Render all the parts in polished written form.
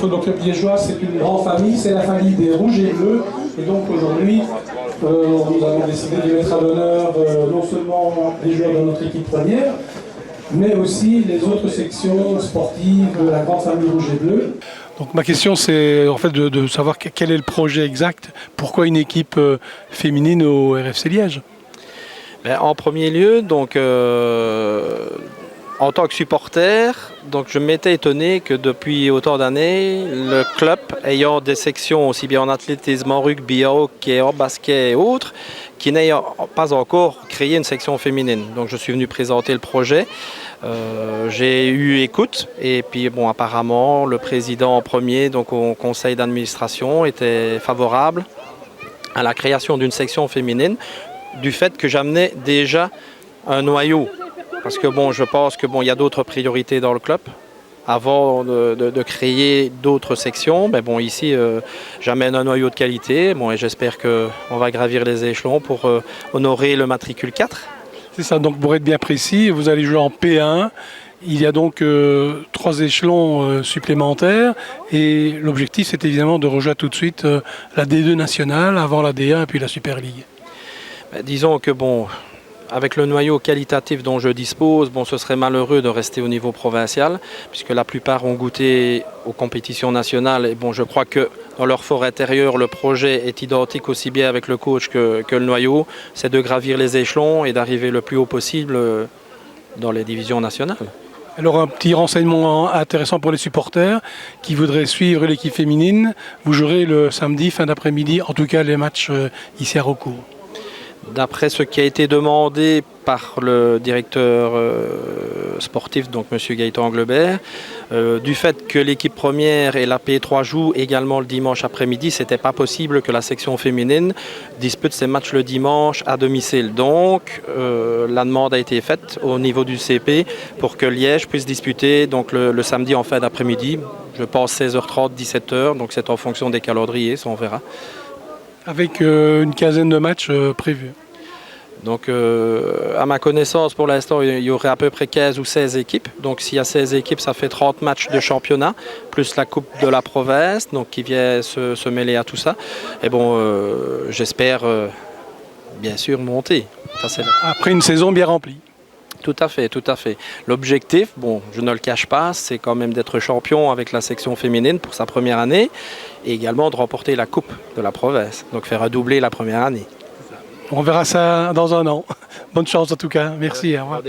notre club liégeois, c'est une grande famille, c'est la famille des Rouges et Bleus. Et donc aujourd'hui, nous avons décidé de mettre à l'honneur non seulement les joueurs de notre équipe première, mais aussi les autres sections sportives de la grande famille Rouge et Bleue. Donc ma question c'est en fait de savoir quel est le projet exact, pourquoi une équipe féminine au RFC Liège? En premier lieu, donc, en tant que supporter, donc, je m'étais étonné que depuis autant d'années, le club ayant des sections aussi bien en athlétisme, en rugby, en hockey, en basket et autres, qui n'ayant pas encore créé une section féminine. Donc je suis venu présenter le projet. J'ai eu écoute et puis bon, apparemment le président en premier, donc au conseil d'administration, était favorable à la création d'une section féminine du fait que j'amenais déjà un noyau. Parce que bon, je pense que bon, il y a d'autres priorités dans le club. Avant de créer d'autres sections, mais bon, ici, j'amène un noyau de qualité. Bon, et j'espère qu'on va gravir les échelons pour honorer le matricule 4. C'est ça, donc pour être bien précis, vous allez jouer en P1. Il y a donc 3 échelons supplémentaires et l'objectif c'est évidemment de rejoindre tout de suite la D2 nationale avant la D1 et puis la Super League. Disons que bon, avec le noyau qualitatif dont je dispose, bon, ce serait malheureux de rester au niveau provincial puisque la plupart ont goûté aux compétitions nationales et bon, je crois que dans leur fort intérieur, le projet est identique aussi bien avec le coach que le noyau, c'est de gravir les échelons et d'arriver le plus haut possible dans les divisions nationales. Alors un petit renseignement intéressant pour les supporters qui voudraient suivre l'équipe féminine, vous jouerez le samedi fin d'après-midi, en tout cas les matchs ici à Raucourt. D'après ce qui a été demandé par le directeur sportif, donc M. Gaëtan Anglebert, du fait que l'équipe première et la P3 jouent également le dimanche après-midi, ce n'était pas possible que la section féminine dispute ses matchs le dimanche à domicile. Donc la demande a été faite au niveau du CP pour que Liège puisse disputer donc, le samedi en fin d'après-midi, je pense 16h30, 17h, donc c'est en fonction des calendriers, ça on verra. Avec une quinzaine de matchs prévus. Donc à ma connaissance, pour l'instant, il y aurait à peu près 15 ou 16 équipes. Donc s'il y a 16 équipes, ça fait 30 matchs de championnat, plus la Coupe de la province, donc qui vient se mêler à tout ça. Et bon, j'espère bien sûr monter. Ça, après une saison bien remplie. Tout à fait, tout à fait. L'objectif, bon, je ne le cache pas, c'est quand même d'être champion avec la section féminine pour sa première année et également de remporter la Coupe de la province, donc faire un doublé la première année. On verra ça dans un an. Bonne chance en tout cas, merci. Au revoir.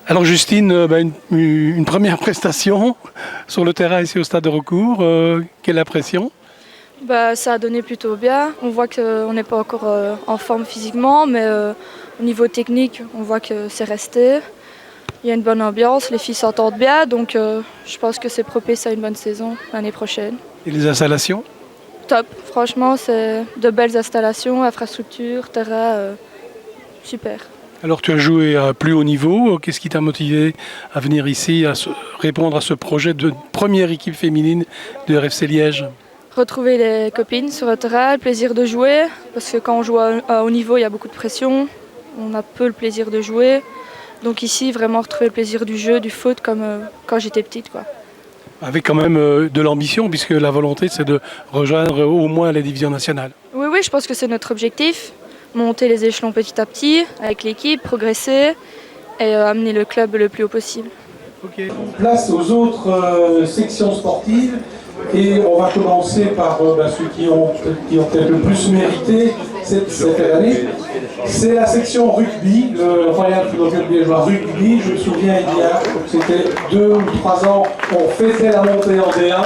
Alors Justine, une première prestation sur le terrain ici au stade de Raucourt, quelle impression? Ça a donné plutôt bien, on voit qu'on n'est pas encore en forme physiquement, mais au niveau technique, on voit que c'est resté. Il y a une bonne ambiance, les filles s'entendent bien, donc je pense que c'est propice à une bonne saison l'année prochaine. Et les installations? Top, franchement, c'est de belles installations, infrastructures, terrain, super. Alors tu as joué à plus haut niveau, qu'est-ce qui t'a motivé à venir ici, à répondre à ce projet de première équipe féminine de RFC Liège? Retrouver les copines sur le terrain, le plaisir de jouer, parce que quand on joue à haut niveau, il y a beaucoup de pression, on a peu le plaisir de jouer. Donc ici, vraiment retrouver le plaisir du jeu, du foot, comme quand j'étais petite, quoi. Avec quand même de l'ambition, puisque la volonté, c'est de rejoindre au moins les divisions nationales. Oui, je pense que c'est notre objectif. Monter les échelons petit à petit, avec l'équipe, progresser et amener le club le plus haut possible. Okay. Place aux autres sections sportives. Et on va commencer par ceux qui ont peut-être le plus mérité cette année. C'est la section rugby, le Royal Football Club liégeois rugby. Je me souviens, c'était 2 ou 3 ans, on fêtait la montée en D1.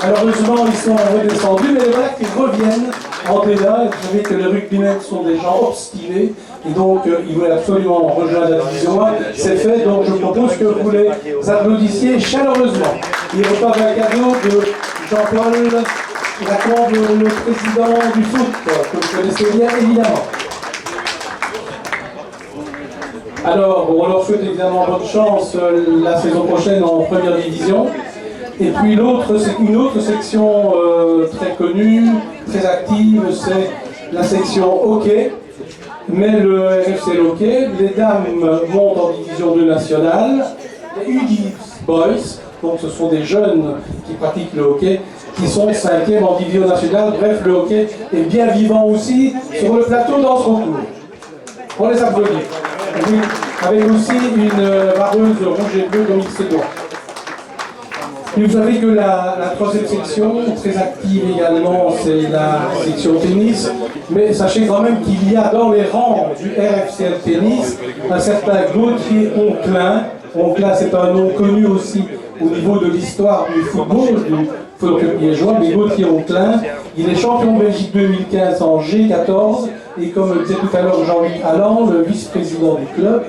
Malheureusement, ils sont redescendus, mais voilà qu'ils reviennent en D1. Vous savez que les rugbymen sont des gens obstinés, et donc ils veulent absolument rejoindre la division 1. C'est fait, donc je propose que vous les applaudissiez chaleureusement. Il repart un cadeau de Jean-Paul Lacombe, le président du foot, que vous connaissez bien évidemment. Alors, on leur souhaite évidemment bonne chance la saison prochaine en première division. Et puis une autre section très connue, très active, c'est la section hockey. Mais le RFC hockey, les dames montent en division 2 nationale, les U10 Boys, donc ce sont des jeunes qui pratiquent le hockey, qui sont 5e en division nationale. Bref, le hockey est bien vivant aussi sur le plateau d'Anse-Roncourt. On les applaudit. Oui, avec aussi une vareuse rouge et bleue comme il se doit. Et vous savez que la 3e section, très active également, c'est la section tennis. Mais sachez quand même qu'il y a dans les rangs du RFCL Tennis un certain Gauthier Onclin. Onclin, c'est un nom connu aussi au niveau de l'histoire du football, du football liégeois, mais Gauthier Onclin, il est champion de Belgique 2015 en G14, et comme le disait tout à l'heure Jean-Luc Allan, le vice-président du club,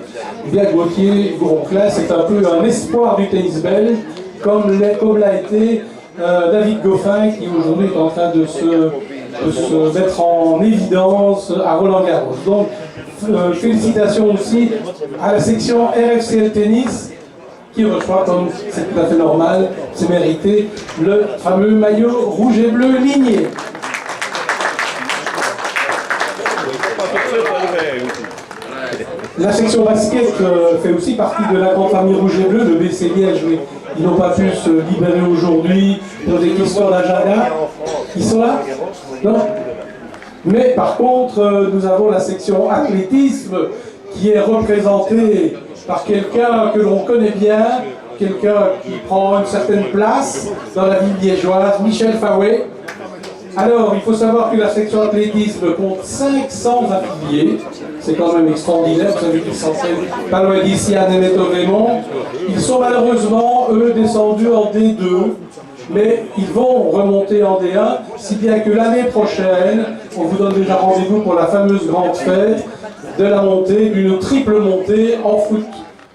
eh bien Gauthier Onclin, c'est un peu un espoir du tennis belge, comme l'a été David Goffin, qui aujourd'hui est en train de se mettre en évidence à Roland-Garros. Donc, félicitations aussi à la section RFCL Tennis, qui reçoit, comme c'est tout à fait normal, c'est mérité, le fameux maillot rouge et bleu ligné. La section basket fait aussi partie de la grande famille rouge et bleu de BC Liège. Ils n'ont pas pu se libérer aujourd'hui pour des questions d'agenda. Ils sont là? Non? Mais par contre, nous avons la section athlétisme qui est représentée par quelqu'un que l'on connaît bien, quelqu'un qui prend une certaine place dans la ville liégeoise, Michel Fawet. Alors, il faut savoir que la section athlétisme compte 500 affiliés. C'est quand même extraordinaire, vous savez qu'ils sont pas loin d'ici à Néméto-Raymond. Ils sont malheureusement, eux, descendus en D2, mais ils vont remonter en D1, si bien que l'année prochaine, on vous donne déjà rendez-vous pour la fameuse grande fête de la montée, d'une triple montée en foot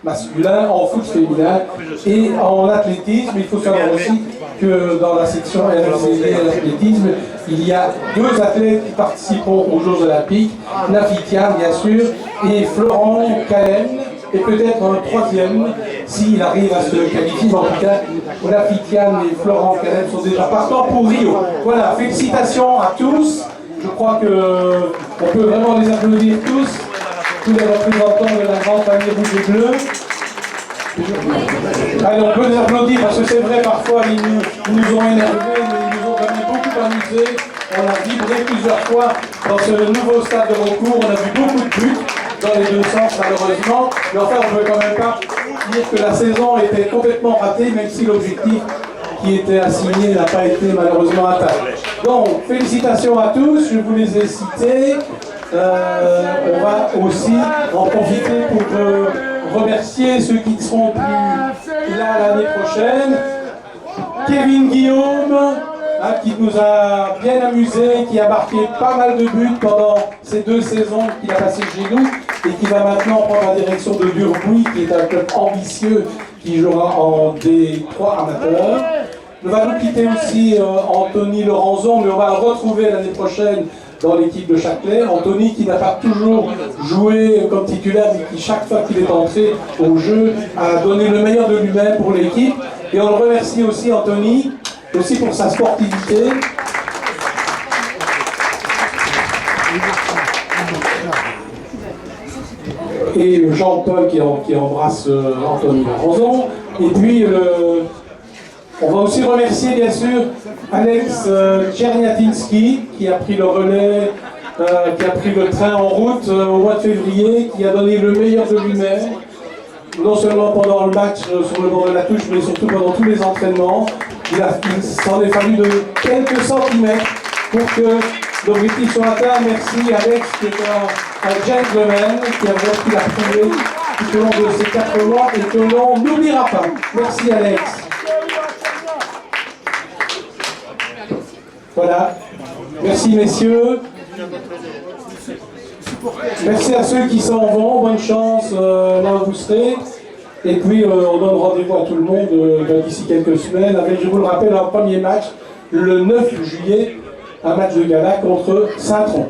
masculin, en foot féminin et en athlétisme. Il faut savoir aussi que dans la section RFCL athlétisme, il y a 2 athlètes qui participeront aux Jeux Olympiques, Nafitian bien sûr, et Florent Calem, et peut-être un 3e s'il arrive à se qualifier. Mais en tout cas, Nafitian et Florent Calem sont déjà partants pour Rio. Voilà, félicitations à tous. Je crois qu'on peut vraiment les applaudir tous les représentants de la grande famille rouge et bleue. Allez, on peut les applaudir parce que c'est vrai, parfois ils nous ont énervés, mais ils nous ont quand même beaucoup amusés. On a vibré plusieurs fois dans ce nouveau stade de Roncourt. On a vu beaucoup de buts dans les 2 sens malheureusement. Mais enfin, on ne peut quand même pas dire que la saison était complètement ratée, même si l'objectif qui était assigné n'a pas été malheureusement atteint. Donc, félicitations à tous, je vous les ai cités. On va aussi en profiter pour remercier ceux qui ne seront plus là l'année prochaine. Kevin Guillaume, qui nous a bien amusés, qui a marqué pas mal de buts pendant ces 2 saisons qu'il a passées chez nous et qui va maintenant prendre la direction de Durbuy, qui est un club ambitieux qui jouera en D3 amateur. Nous allons quitter aussi Anthony Laurenson, mais on va le retrouver l'année prochaine dans l'équipe de Châtelet. Anthony qui n'a pas toujours joué comme titulaire, mais qui chaque fois qu'il est entré au jeu a donné le meilleur de lui-même pour l'équipe. Et on le remercie aussi, Anthony, aussi pour sa sportivité. Et Jean-Paul qui embrasse Anthony Laurenson. Et puis, on va aussi remercier bien sûr Alex Tcherniatinski qui a pris le relais, qui a pris le train en route au mois de février, qui a donné le meilleur de lui-même, non seulement pendant le match sur le bord de la touche, mais surtout pendant tous les entraînements. Il s'en est fallu de quelques centimètres pour que l'objectif soit atteint. Merci Alex qui est un gentleman qui a vraiment pris la foulée tout au long de ces 4 mois et que l'on n'oubliera pas. Merci Alex. Voilà. Merci messieurs. Merci à ceux qui s'en vont. Bonne chance là où vous serez. Et puis on donne rendez-vous à tout le monde d'ici quelques semaines avec, je vous le rappelle, un premier match le 9 juillet, un match de gala contre Saint-Tron.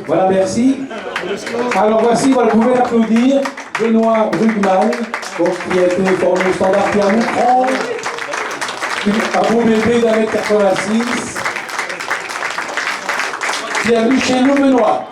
Voilà, merci. Alors voici, vous pouvez applaudir Benoît Brugman, qui a été formé au Standard Pierre-Mouton. Un beau bébé d'1m86. Bienvenue chez nous, Benoît.